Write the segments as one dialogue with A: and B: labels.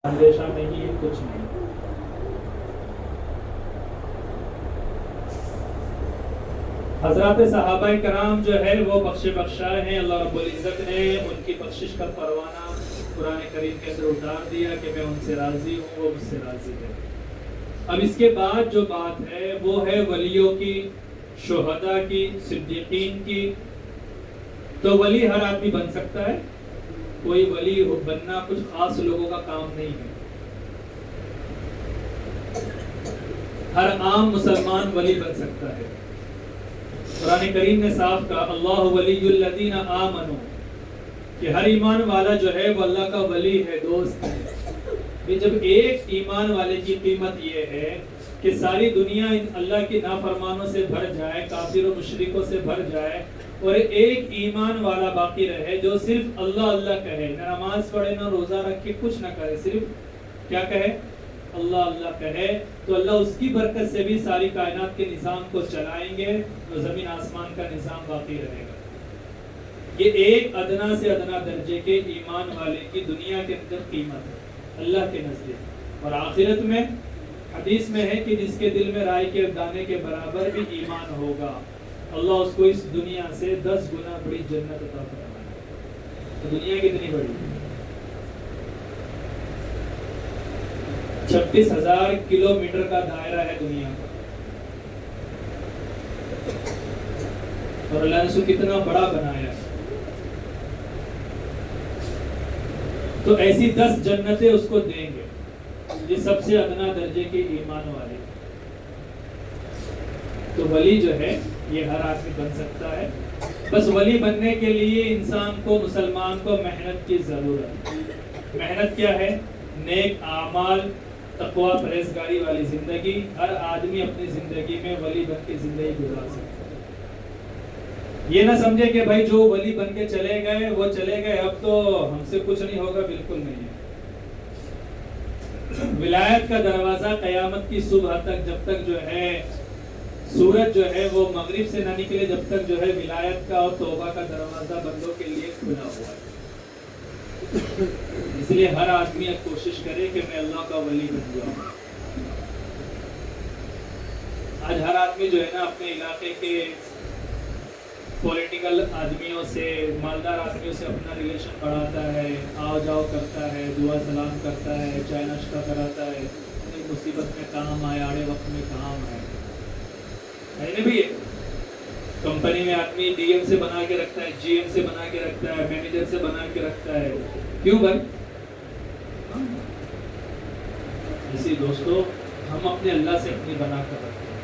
A: اندیشہ نہیں، کچھ نہیں۔ حضرات صحابہ کرام جو ہے وہ بخشا ہیں، اللہ رب العزت نے ان کی بخشش کا پروانہ قرآن کریم کے اندر اتار دیا کہ میں ان سے راضی ہوں، وہ مجھ سے راضی ہے۔ اب اس کے بعد جو بات ہے وہ ہے ولیوں کی، شہداء کی، صدیقین کی۔ تو ولی ہر آدمی بن سکتا ہے، کوئی ولی بننا کچھ خاص لوگوں کا کام نہیں ہے۔ ہر عام مسلمان ولی بن سکتا ہے۔ قرآن کریم نے صاف کہا اللہ ولی الذین آمنوا، کہ ہر ایمان والا جو ہے وہ اللہ کا ولی ہے، دوست ہے۔ جب ایک ایمان والے کی قیمت یہ ہے کہ ساری دنیا اللہ کی نافرمانوں سے بھر جائے، کافر و مشرکوں سے بھر جائے، اور ایک ایمان والا باقی رہے جو صرف اللہ اللہ کہے، نہ نماز پڑھے نہ روزہ رکھے، کچھ نہ کرے، صرف کیا کہے؟ اللہ اللہ کہے، تو اللہ اس کی برکت سے بھی ساری کائنات کے نظام کو چلائیں گے، تو زمین آسمان کا نظام باقی رہے گا۔ یہ ایک ادنا سے ادنا درجے کے ایمان والے کی دنیا کے اندر قیمت ہے اللہ کے نزدیک۔ اور آخرت میں حدیث میں ہے کہ جس کے دل میں رائے کے دانے کے برابر بھی ایمان ہوگا، اللہ اس کو اس دنیا سے 10 گنا بڑی جنت عطا فرمائے گا۔ تو دنیا کتنی بڑی ہے؟ 36,000 کلومیٹر کا دائرہ ہے دنیا کا، اور اللہ نے اس کو کتنا بڑا بنایا ہے۔ تو ایسی 10 جنتیں اس کو دیں گے، یہ سب سے ادنا درجے کے ایمان والے۔ تو ولی جو ہے یہ ہر آدمی بن سکتا ہے، بس ولی بننے کے لیے انسان کو، مسلمان کو محنت کی ضرورت ہے۔ محنت کیا ہے؟ نیک اعمال، تقوی، پرہیزگاری والی زندگی۔ ہر آدمی اپنی زندگی میں ولی بن کے زندگی گزار سکتا ہے۔ یہ نہ سمجھے کہ بھائی جو ولی بن کے چلے گئے وہ چلے گئے، اب تو ہم سے کچھ نہیں ہوگا، بالکل نہیں ہے۔ ولایت کا دروازہ قیامت کی صبح تک، جب تک جو ہے سورج جو ہے وہ مغرب سے نہ نکلے، جب تک جو ہے ولایت کا اور توبہ کا دروازہ بندوں کے لیے کھلا ہوا ہے۔ اس لیے ہر آدمی اب کوشش کرے کہ میں اللہ کا ولی بن جاؤں۔ آج ہر آدمی جو ہے نا اپنے علاقے کے پولیٹیکل آدمیوں سے، مالدار آدمیوں سے اپنا ریلیشن بڑھاتا ہے، آؤ جاؤ کرتا ہے، دعا سلام کرتا ہے، چائے ناشتہ کراتا ہے، اپنی مصیبت میں کام آئے، آڑے وقت میں کام آئے۔ بھی کمپنی میں آدمی ڈی ایم سے بنا کے رکھتا ہے، جی ایم سے بنا کے رکھتا ہے، مینیجر سے بنا کے رکھتا ہے، کیوں بھائی؟ اسی دوستو ہم اپنے اللہ سے اپنی بنا کر رکھتے ہیں۔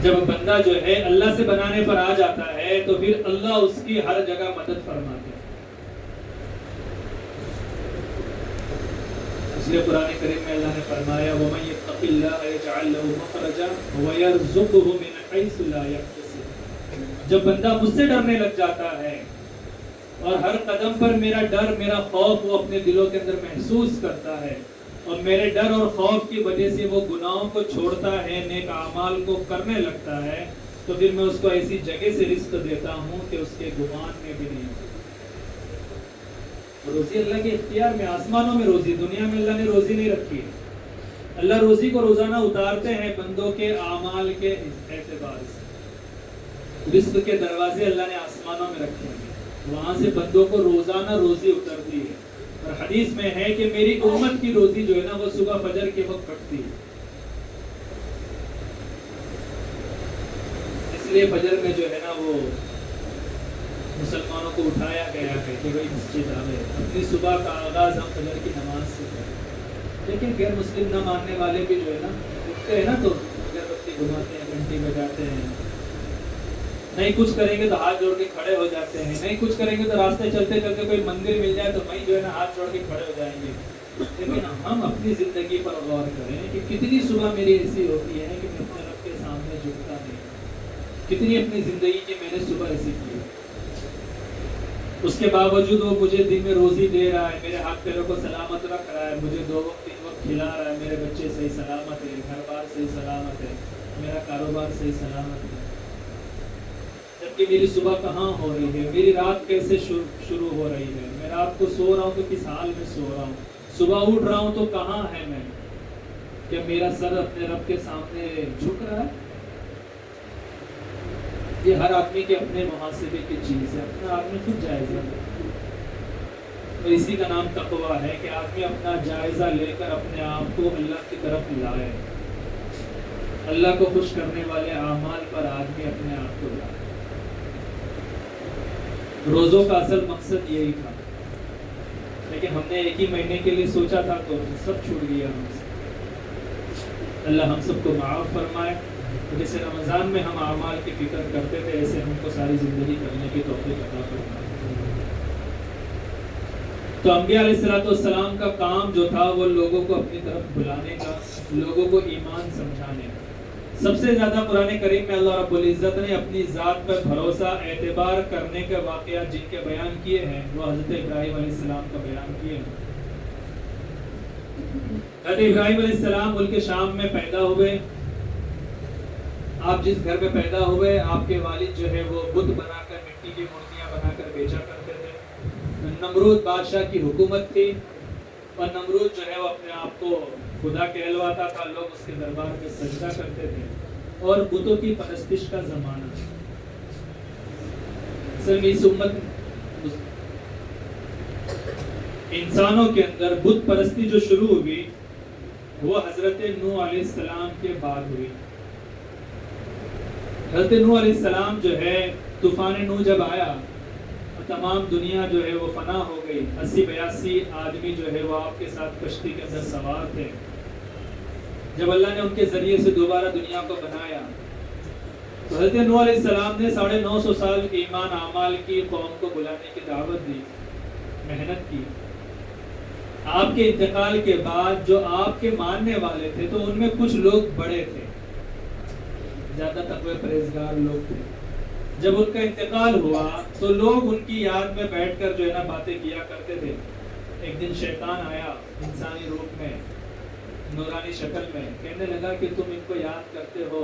A: جب بندہ جو ہے اللہ سے بنانے پر آ جاتا ہے تو پھر اللہ اس کی ہر جگہ مدد فرماتے ہیں۔ اس لیے قرآن کریم میں اللہ نے فرمایا وَمَن يَتَّقِ اللَّهَ يَجْعَل لَّهُ مَخْرَجًا وَيَرْزُقْهُ مِنْ حَيْثُ لَا يَحْتَسِبُ۔ جب بندہ مجھ سے ڈرنے لگ جاتا ہے اور ہر قدم پر میرا ڈر، میرا خوف وہ اپنے دلوں کے اندر محسوس کرتا ہے، اور میرے ڈر اور خوف کی وجہ سے وہ گناہوں کو چھوڑتا ہے، نیک اعمال کو کرنے لگتا ہے، تو پھر میں اس کو ایسی جگہ سے رزق دیتا ہوں کہ اس کے گمان میں بھی نہیں ہوتا۔ روزی اللہ کے اختیار میں، آسمانوں میں روزی، دنیا میں اللہ نے روزی نہیں رکھی ہے۔ اللہ روزی کو روزانہ اتارتے ہیں بندوں کے اعمال کے اعتبار سے۔ رزق کے دروازے اللہ نے آسمانوں میں رکھے ہیں، وہاں سے بندوں کو روزانہ روزی اترتی ہے۔ اور حدیث میں ہے کہ میری امت کی روزی جو ہے نا وہ صبح فجر کے وقت کٹتی ہے۔ اس لیے فجر میں جو ہے نا وہ مسلمانوں کو اٹھایا گیا ہے کہ بھائی مسجد آئے، اپنی صبح کا آغاز ہم فجر کی نماز سے کریں۔ لیکن غیر مسلم نہ ماننے والے بھی جو ہے نا اٹھتے ہیں نا تو اگر بتی گھماتے ہیں، گھنٹی بجاتے ہیں، نہیں کچھ کریں گے تو ہاتھ جوڑ کے کھڑے ہو جاتے ہیں، نہیں کچھ کریں گے تو راستے چلتے چلتے کوئی مندر مل جائے تو وہیں جو ہے نا ہاتھ جوڑ کے کھڑے ہو جائیں گے۔ لیکن ہم اپنی زندگی پر غور کریں کہ کتنی صبح میری ایسی ہوتی ہے کہ میں اپنے رب کے سامنے جھکتا نہیں، کتنی اپنی زندگی کی میں نے صبح ایسی کی، اس کے باوجود وہ مجھے دن میں روزی دے رہا ہے، میرے ہاتھ پیروں کو سلامت رکھ رہا ہے، مجھے 2 وقت 3 وقت کھلا رہا ہے، میرے بچے صحیح سلامت ہے، گھر بار صحیح سلامت ہے، میرا کاروبار صحیح سلامت ہے۔ جب کہ میری صبح کہاں ہو رہی ہے، میری رات کیسے شروع ہو رہی ہے، میں رات کو سو رہا ہوں تو کس حال میں سو رہا ہوں، صبح اٹھ رہا ہوں تو کہاں ہے میں، کیا میرا سر اپنے رب کے سامنے جھک رہا ہے؟ یہ ہر آدمی کے اپنے محاسبے کی چیز ہے، اپنا آدمی خود جائزہ لے، تو اسی کا نام تقویٰ ہے کہ آدمی اپنا جائزہ لے کر اپنے آپ کو اللہ کی طرف لائے، اللہ کو خوش کرنے والے اعمال پر آدمی اپنے آپ کو لائے۔ روزوں کا اصل مقصد یہی تھا، لیکن ہم نے ایک ہی مہینے کے لیے سوچا تھا تو سب چھوٹ گیا ہم سے۔ اللہ ہم سب کو معاف فرمائے، جیسے رمضان میں ہم اعمال کی فکر کرتے تھے ایسے ہم کو ساری زندگی کرنے کی توفیق عطا فرمائے۔ تو انبیاء علیہ السلام کا کام جو تھا وہ لوگوں کو اپنی طرف بلانے کا، لوگوں کو ایمان سمجھانے کا۔ سب سے زیادہ قرآن کریم میں اللہ رب العزت نے اپنی ذات پر بھروسہ اعتبار کرنے کے واقعات جن کے بیان کیے ہیں وہ حضرت ابراہیم علیہ السلام کا بیان کیے ہیں۔ حضرت ابراہیم علیہ السلام ملک شام میں پیدا ہوئے۔ آپ جس گھر میں پیدا ہوئے آپ کے والد جو ہے وہ بت بنا کر، مٹی کی مورتیاں بنا کر بیچا کرتے تھے۔ نمرود بادشاہ کی حکومت تھی اور نمرود جو ہے وہ اپنے آپ کو خدا کہلواتا تھا، لوگ اس کے دربار میں سجدہ کرتے تھے اور بتوں کی پرستش کا زمانہ تھا۔ اصل میں اس امت انسانوں کے اندر بت پرستی جو شروع ہوئی وہ حضرت نوح علیہ السلام کے بعد ہوئی۔ حضرت نوح علیہ السلام جو ہے طوفان نوح جب آیا اور تمام دنیا جو ہے وہ فنا ہو گئی، 80-82 آدمی جو ہے وہ آپ کے ساتھ کشتی کے اندر سوار تھے۔ جب اللہ نے ان کے ذریعے سے دوبارہ دنیا کو بنایا تو حضرت نوح علیہ السلام نے 950 سال ایمان اعمال کی قوم کو بلانے کی دعوت دی، محنت کی۔ آپ کے انتقال کے بعد جو آپ کے ماننے والے تھے تو ان میں کچھ لوگ بڑے تھے، زیادہ تقوی پرہیزگار لوگ تھے۔ جب ان کا انتقال ہوا تو لوگ ان کی یاد میں بیٹھ کر جو ہے نا باتیں کیا کرتے تھے۔ ایک دن شیطان آیا انسانی روپ میں، نورانی شکل میں، کہنے لگا کہ تم ان کو یاد کرتے ہو،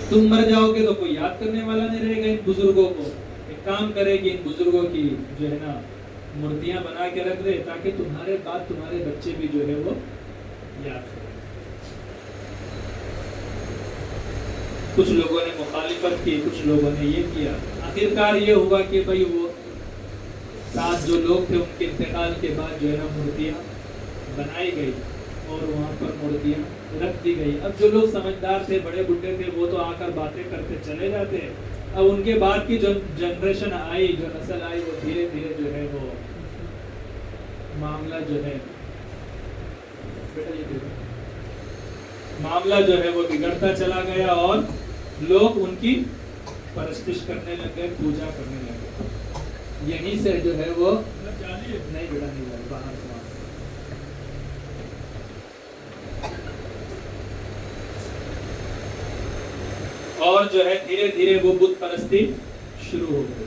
A: تم مر جاؤ گے تو کوئی یاد کرنے والا نہیں رہے گا ان بزرگوں کو۔ ایک کام کرے کہ ان بزرگوں کی جو ہے نا مورتیاں بنا کے رکھ دے تاکہ تمہارے بعد تمہارے بچے بھی جو ہے وہ یاد کریں۔ کچھ لوگوں نے مخالفت کی، کچھ لوگوں نے یہ کیا۔ آخرکار یہ ہوا کہ بھائی وہ ساتھ جو لوگ تھے ان کے انتقال کے بعد جو ہے نا مورتیاں بنائی گئی اور وہاں پر مورتیاں رکھ دی گئی۔ اب جو لوگ سمجھدار تھے، بڑے بڈھے تھے، وہ تو آ کر باتیں کرتے چلے جاتے۔ اب ان کے بعد کی جو جنریشن آئی، جو نسل آئی، وہ دھیرے دھیرے جو ہے وہ معاملہ جو ہے وہ بگڑتا چلا گیا اور لوگ ان کی پرستش کرنے لگے، پوجا کرنے لگے۔ یہیں سے جو ہے وہ نہیں بڑا نہیں جائے باہر سے اور جو ہے دھیرے دھیرے وہ بت پرستی شروع ہو گئی۔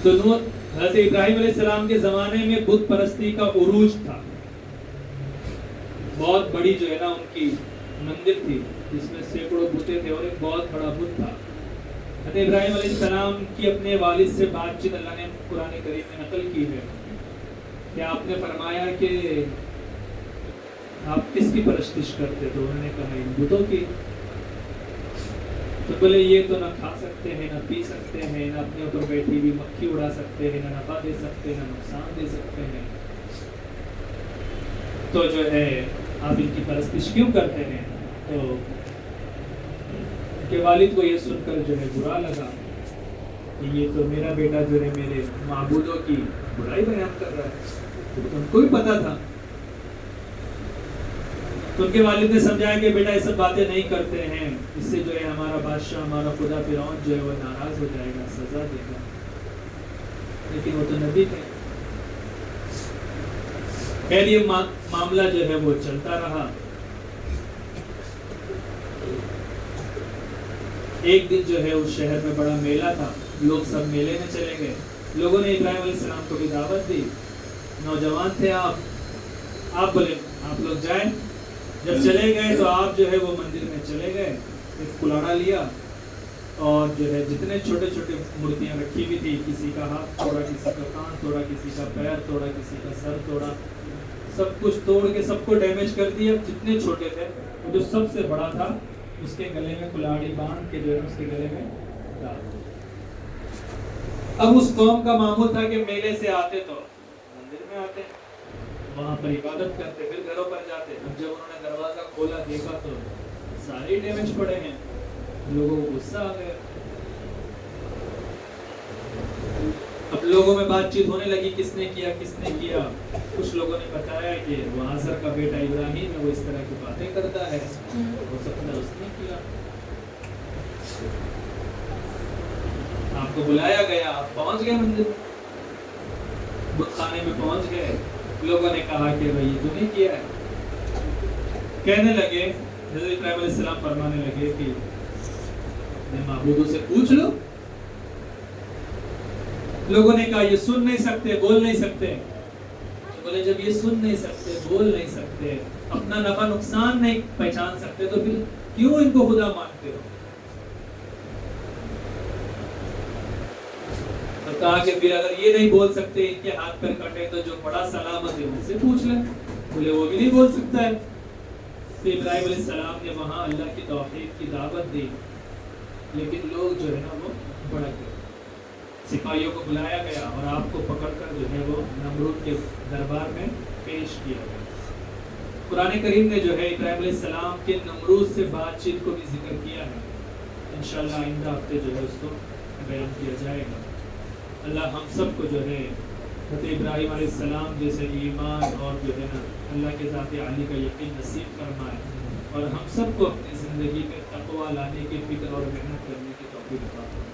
A: تو حضرت ابراہیم علیہ السلام کے زمانے میں بت پرستی کا عروج تھا۔ بہت بڑی جو ہے نا ان کی مندر تھی جس میں سینکڑوں بتیں تھے اور ایک بہت بڑا بت تھا۔ حضرت ابراہیم علیہ السلام کی اپنے والد سے بات چیت اللہ نے قرآن کریم میں نقل کی ہے کہ آپ نے فرمایا کہ آپ کس کی پرستش کرتے؟ تو انہوں نے کہا ان بتوں کی۔ تو بولے یہ تو نہ کھا سکتے ہیں، نہ پی سکتے ہیں، نہ اپنے اوپر بیٹھی ہوئی مکھی اڑا سکتے ہیں، نہ نفع دے سکتے ہیں، نہ نقصان دے سکتے ہیں، تو جو ہے آپ ان کی پرستش کیوں کرتے ہیں؟ تو ان کے والد کو یہ سن کر جو ہے برا لگا کہ یہ تو میرا بیٹا جو ہے میرے معبودوں کی برائی بیان کر رہا ہے۔ ان کو بھی پتا تھا، تو ان کے والد نے سمجھایا کہ بیٹا یہ سب باتیں نہیں کرتے ہیں، اس سے جو ہے ہمارا بادشاہ، ہمارا خدا فرعون جو ہے وہ ناراض ہو جائے گا، سزا دے گا۔ لیکن وہ تو نبی تھے۔ خیر یہ معاملہ جو ہے وہ چلتا رہا۔ ایک دن جو ہے اس شہر میں بڑا میلہ تھا، لوگ سب میلے میں چلے گئے۔ لوگوں نے ابراہیم علیہ السلام کو بھی دعوت دی، نوجوان تھے آپ بولے آپ لوگ جائیں۔ جب چلے گئے تو آپ جو ہے وہ مندر میں چلے گئے ایک کلاڑا لیا اور جو ہے جتنے چھوٹے چھوٹے مورتیاں رکھی ہوئی تھی، کسی کا ہاتھ توڑا، کسی کا کان توڑا، کسی کا پیر توڑا، کسی کا سر توڑا، سب کچھ توڑ کے سب کو ڈیمیج کر دیا. جتنے چھوٹے تھے، جو سب سے بڑا تھا اس کے گلے میں کلاڑی باندھ کے جو ہے اس کے گلے میں ڈال. اب اس قوم کا معمول تھا کہ میلے سے آتے تو مندر میں آتے، وہاں پر عبادت کرتے، پھر گھروں پر جاتے. اب جب انہوں نے دروازہ کھولا دیکھا تو سارے ڈیمیج پڑے ہیں. لوگوں کو غصہ آ گیا. اب لوگوں میں بات چیت ہونے لگی، کس نے کیا کس نے کیا. کچھ لوگوں نے بتایا کہ وہ آزر کا بیٹا ابراہیم ہے، وہ اس طرح کی باتیں کرتا ہے، ہو سکتا ہے اس نے کیا. آپ کو بلایا گیا، آپ پہنچ گئے مندر، بت خانے میں پہنچ گئے. لوگوں نے کہا کہ بھائی تو نہیں کیا ہے. کہنے لگے، حضرت ابراہیم علیہ السلام فرمانے لگے کہ معبودوں سے پوچھ لو. لوگوں نے کہا یہ سن نہیں سکتے، بول نہیں سکتے. بولے جب یہ سن نہیں سکتے، بول نہیں سکتے، اپنا نفع نقصان نہیں پہچان سکتے، تو پھر کیوں ان کو خدا مانتے ہو؟ تو کہا کہ پھر اگر یہ نہیں بول سکتے، ان کے ہاتھ پر کٹے، تو جو بڑا سلامت ہے ان سے پوچھ لیں. بولے وہ بھی نہیں بول سکتا ہے. تو ابراہیم علیہ السلام نے وہاں اللہ کی توحید کی دعوت دی، لیکن لوگ جو ہے نا وہ بھڑک گئے. سپاہیوں کو بلایا گیا اور آپ کو پکڑ کر جو ہے وہ نمرود کے دربار میں پیش کیا گیا. قرآن کریم نے جو ہے ابراہیم علیہ السلام کے نمرود سے بات چیت کو بھی ذکر کیا ہے. انشاءاللہ آئندہ ہفتے جو ہے اس کو بیان کیا جائے گا. اللہ ہم سب کو جو ہے حضرت ابراہیم علیہ السلام جیسے ایمان اور جو ہے نا اللہ کے ذات عالی کا یقین نصیب فرمائے، اور ہم سب کو اپنی زندگی میں تقویٰ لانے کی فکر اور محنت کرنے کی توفیق عطا فرمائے.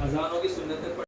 A: اذانوں کی سنتیں